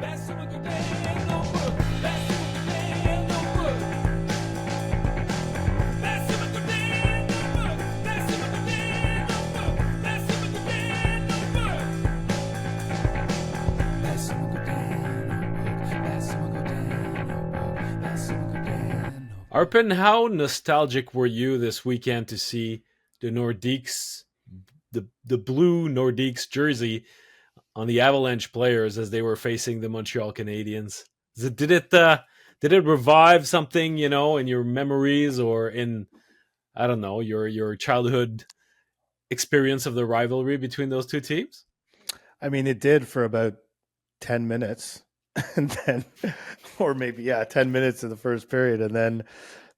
Basu Godin Notebook. Basu Godin Notebook. Basu Godin Notebook. Basu Godin Notebook. Basu Godin Notebook. Basu Godin Notebook. Basu Godin Notebook. Basu Godin Notebook. Arpin, how nostalgic were you this weekend to see the Nordiques, the blue Nordiques jersey on the Avalanche players as they were facing the Montreal Canadiens? Did it revive something, in your memories or in, I don't know, your childhood experience of the rivalry between those two teams? I mean, it did for about 10 minutes. And then, or maybe, yeah, 10 minutes of the first period. And then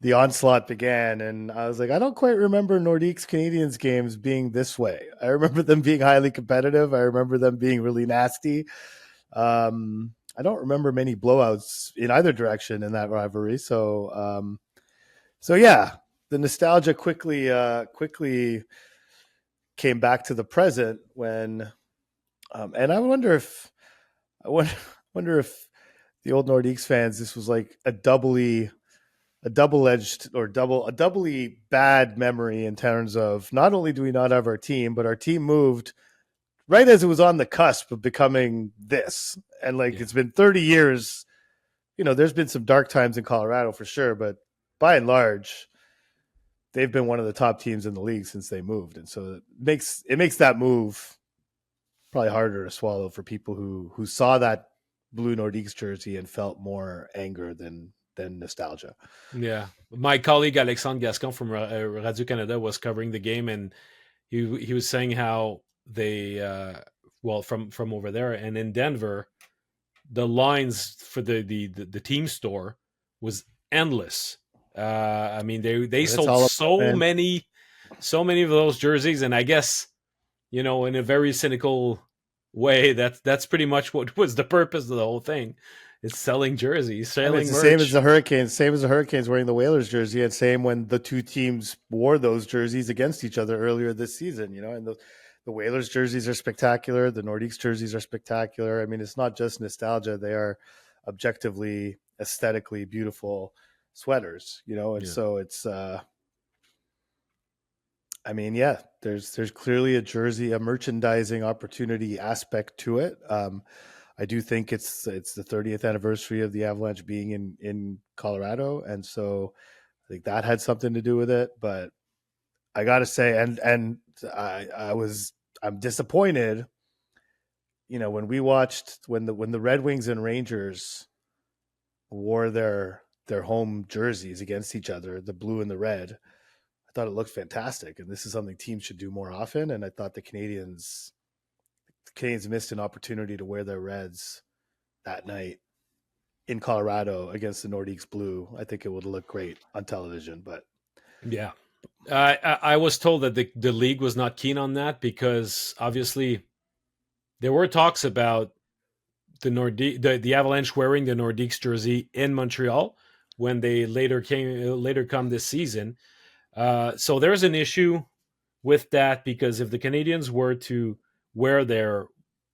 the onslaught began. And I was like, I don't quite remember Nordiques Canadiens games being this way. I remember them being highly competitive. I remember them being really nasty. I don't remember many blowouts in either direction in that rivalry. So yeah, the nostalgia quickly came back to the present when, and I wonder if the old Nordiques fans, this was like a double-edged or a doubly bad memory in terms of not only do we not have our team, but our team moved right as it was on the cusp of becoming this. And like, It's been 30 years, there's been some dark times in Colorado for sure, but by and large, they've been one of the top teams in the league since they moved. And so it makes that move probably harder to swallow for people who saw that blue Nordiques jersey and felt more anger than nostalgia. Yeah. My colleague Alexandre Gascon from Radio Canada was covering the game, and he was saying how they from over there and in Denver, the lines for the team store was endless. I mean, they sold so many of those jerseys, and I guess, in a very cynical way, that's pretty much what was the purpose of the whole thing. It's selling jerseys, selling it's the merch. Same as the Hurricanes wearing the Whalers jersey, and same when the two teams wore those jerseys against each other earlier this season. And the Whalers jerseys are spectacular. The Nordiques jerseys are spectacular. I mean, it's not just nostalgia; they are objectively, aesthetically beautiful sweaters. And so it's. I mean, yeah, there's clearly a merchandising opportunity aspect to it. I do think it's the 30th anniversary of the Avalanche being in Colorado, and so I think that had something to do with it. But I got to say, and I'm disappointed. When we watched when the Red Wings and Rangers wore their home jerseys against each other, the blue and the red, I thought it looked fantastic, and this is something teams should do more often. And I thought the Canadians missed an opportunity to wear their reds that night in Colorado against the Nordiques blue. I think it would look great on television, but yeah. I was told that the league was not keen on that because obviously there were talks about the Avalanche wearing the Nordiques jersey in Montreal when they later come this season. So there's an issue with that because if the Canadians were to wear their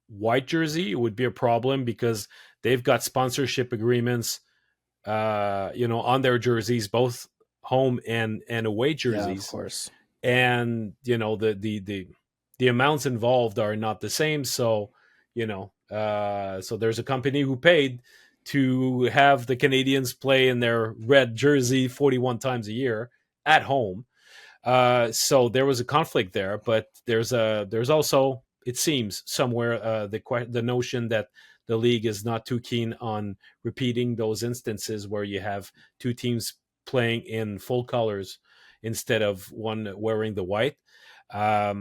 white jersey, it would be a problem because they've got sponsorship agreements, on their jerseys, both home and away jerseys. Yeah, of course. And the amounts involved are not the same. So so there's a company who paid to have the Canadians play in their red jersey 41 times a year at home. So there was a conflict there, but there's also, it seems, somewhere the notion that the league is not too keen on repeating those instances where you have two teams playing in full colors instead of one wearing the white. I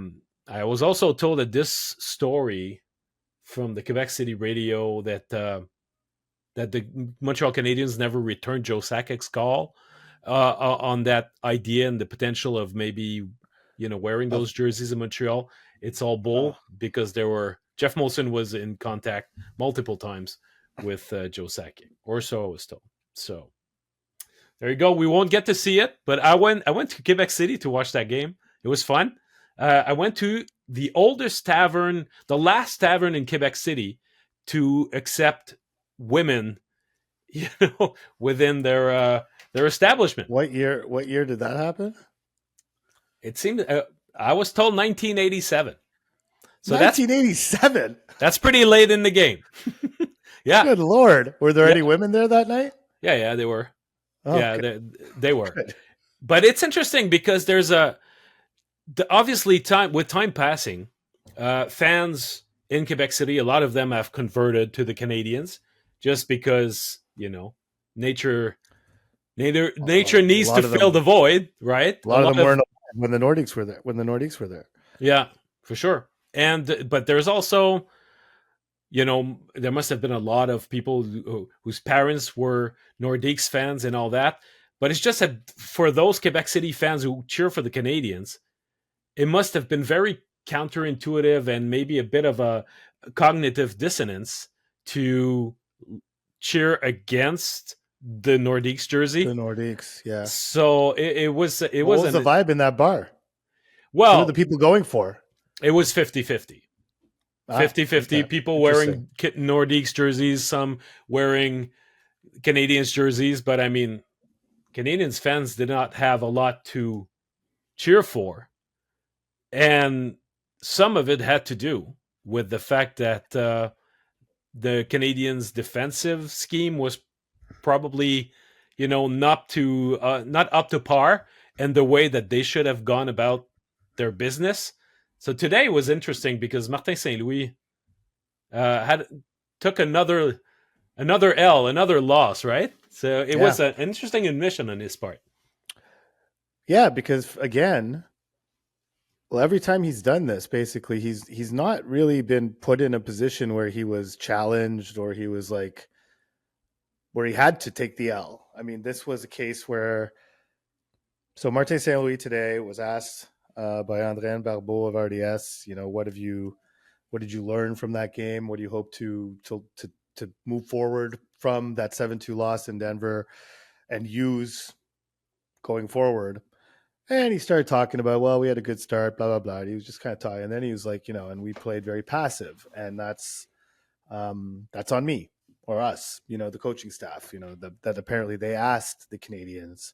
was also told that this story from the Quebec City radio that the Montreal Canadiens never returned Joe Sakic's call on that idea and the potential of maybe wearing those jerseys in Montreal. It's all bull because Jeff Molson was in contact multiple times with Joe Sakic, or so I was told. So there you go. We won't get to see it, but I went to Quebec City to watch that game. It was fun. I went to the oldest tavern, the last tavern in Quebec City to accept women, within their establishment. What year? What year did that happen? It seemed I was told 1987, so 1987. that's pretty late in the game. Yeah, Good Lord. Were there yeah, any women there that night? yeah. They were. Oh, Yeah, good. they were. Good. But it's interesting because there's obviously time with time passing, fans in Quebec City, a lot of them have converted to the Canadians just because nature nature A needs to lot of fill them. the void, right? A A lot of lot them of weren't alive when the Nordiques were there. When the Nordiques were there. yeah, for sure. And but there's also there must have been a lot of people whose parents were Nordiques fans and all that. But it's just that for those Quebec City fans who cheer for the Canadians, it must have been very counterintuitive and maybe a bit of a cognitive dissonance to cheer against the Nordiques The jersey. Nordiques. Yeah. So it What was the wasn't vibe in that bar? What are the well, people going for? it was 50-50. Ah, 50-50 okay. people Interesting. wearing Nordiques jerseys, some wearing Canadians jerseys, but I mean Canadians fans did not have a lot to cheer for, and some of it had to do with the fact that the Canadians' defensive scheme was probably, not up to par, and the way that they should have gone about their business. So today was interesting because Martin Saint Louis had took another L, another loss, right? So it Yeah. was an interesting admission on his part. Yeah, because again, well, every time he's done this, basically he's not really been put in a position where he was challenged or he was like where he had to take the L. I mean, this was a case where so Martin Saint Louis today was asked by André Barbeau of RDS, what did you learn from that game? What do you hope to move forward from that 7-2 loss in Denver and use going forward? And he started talking about, well, we had a good start, blah blah blah. He was just kind of talking, and then he was like, and we played very passive, and that's on me or us, the coaching staff, that apparently they asked the Canadians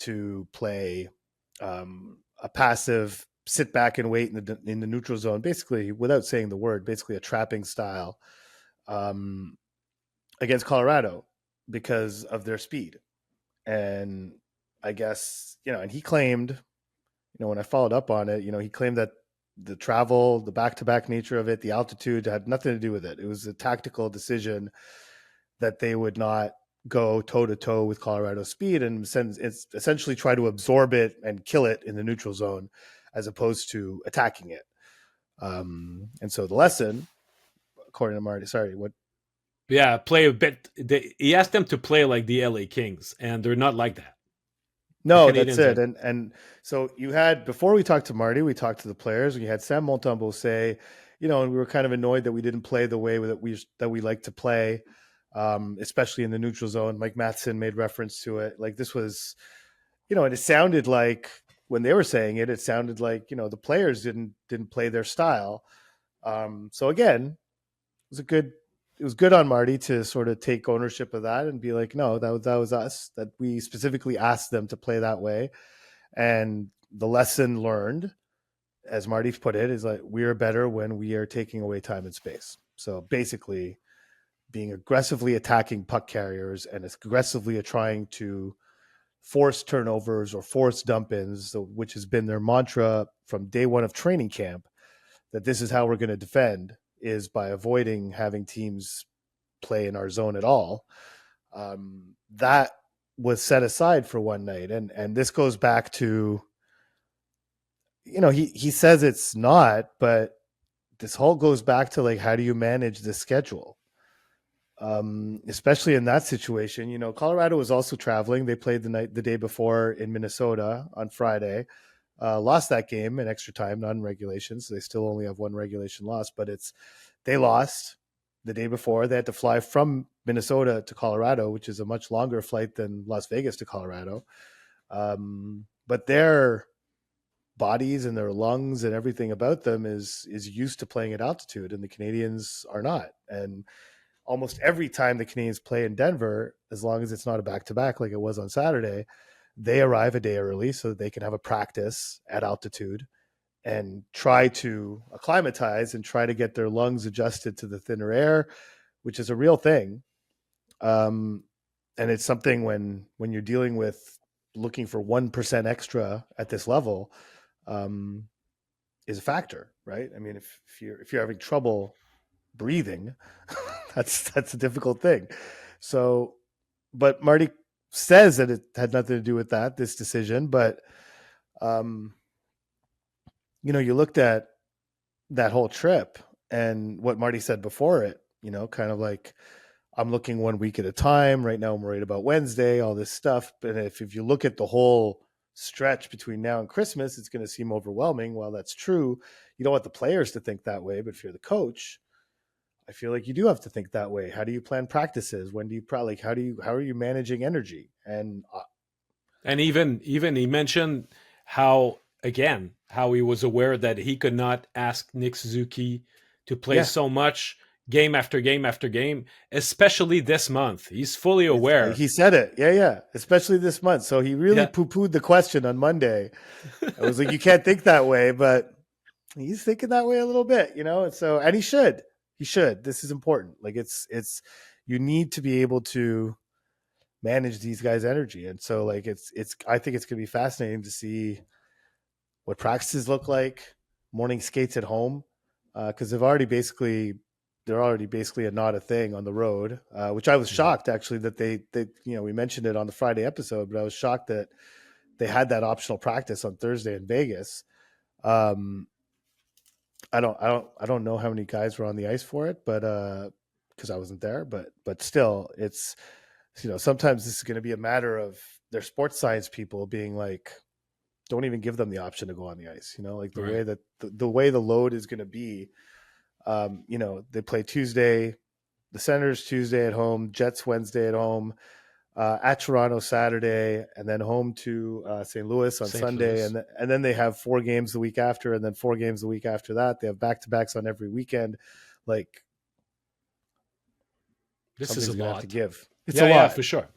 to play a passive, sit back and wait in the neutral zone, basically without saying the word, basically a trapping style um, against Colorado because of their speed, and I guess and he claimed when I followed up on it, he claimed that the travel, the back-to-back nature of it, the altitude had nothing to do with it. It was a tactical decision that they would not go toe-to-toe with Colorado's speed and essentially try to absorb it and kill it in the neutral zone as opposed to attacking it. And so the lesson, according to Marty, sorry, what? Yeah, play a bit. He asked them to play like the LA Kings, and they're not like that. The No, that's Canadians it. are. And so you had before we talked to Marty, we talked to the players, and you had Sam Montembeau say, and we were kind of annoyed that we didn't play the way that we like to play, especially in the neutral zone. Mike Matheson made reference to it. Like this was, and it sounded like when they were saying it, it sounded like the players didn't play their style. So again, it was good on Marty to sort of take ownership of that and be like, no, that was us, that we specifically asked them to play that way. And the lesson learned, as Marty put it, is like we are better when we are taking away time and space. So basically being aggressively attacking puck carriers and aggressively trying to force turnovers or force dump ins, which has been their mantra from day one of training camp, that this is how we're going to defend, is by avoiding having teams play in our zone at all. That was set aside for one night, and this goes back to he says it's not, but this whole goes back to like how do you manage the schedule, especially in that situation. Colorado was also traveling. They played the day before in Minnesota on Friday, lost that game in extra time, not in regulation, so they still only have one regulation loss, but they lost the day before. They had to fly from Minnesota to Colorado, which is a much longer flight than Las Vegas to Colorado. But their bodies and their lungs and everything about them is used to playing at altitude, and the Canadians are not. And almost every time the Canadians play in Denver, as long as it's not a back to back like it was on Saturday, they arrive a day early so that they can have a practice at altitude and try to acclimatize and try to get their lungs adjusted to the thinner air, which is a real thing. Um, and it's something when you're dealing with looking for 1% extra at this level, um, is a factor, right? I mean, if you're having trouble breathing, that's a difficult thing. So, but Marty says that it had nothing to do with that, this decision. But um, you looked at that whole trip and what Marty said before it, kind of like, I'm looking 1 week at a time. Right now, I'm worried about Wednesday, all this stuff. But if you look at the whole stretch between now and Christmas, it's going to seem overwhelming. Well, that's true. You don't want the players to think that way, but if you're the coach, I feel like you do have to think that way. How do you plan practices? When do you probably how are you managing energy? And And even he mentioned how, again, how he was aware that he could not ask Nick Suzuki to play yeah, so much game after game after game, especially this month. He's fully aware. he said it. Yeah, yeah. Especially this month. So he really Yeah. poo pooed the question on Monday. I was like, you can't think that way, but he's thinking that way a little bit. And so, and he should. He should. This is important. Like you need to be able to manage these guys' energy. And so like it's I think it's gonna be fascinating to see what practices look like, morning skates at home, because they're already basically not a thing on the road, which I was Mhm. shocked actually that they we mentioned it on the Friday episode, but I was shocked that they had that optional practice on Thursday in Vegas. Um, I don't know how many guys were on the ice for it, but because I wasn't there, but still, it's sometimes this is going to be a matter of their sports science people being like, don't even give them the option to go on the ice. Like the way Right. that the way the load is going to be. They play Tuesday, the Senators Tuesday at home, Jets Wednesday at home, at Toronto Saturday, and then home to St. Louis on St. Sunday, Louis. and then they have 4 games the week after, and then 4 games the week after that. They have back to backs on every weekend. Like This is a something's gonna have to lot. give. It's a Yeah, yeah, lot. for sure.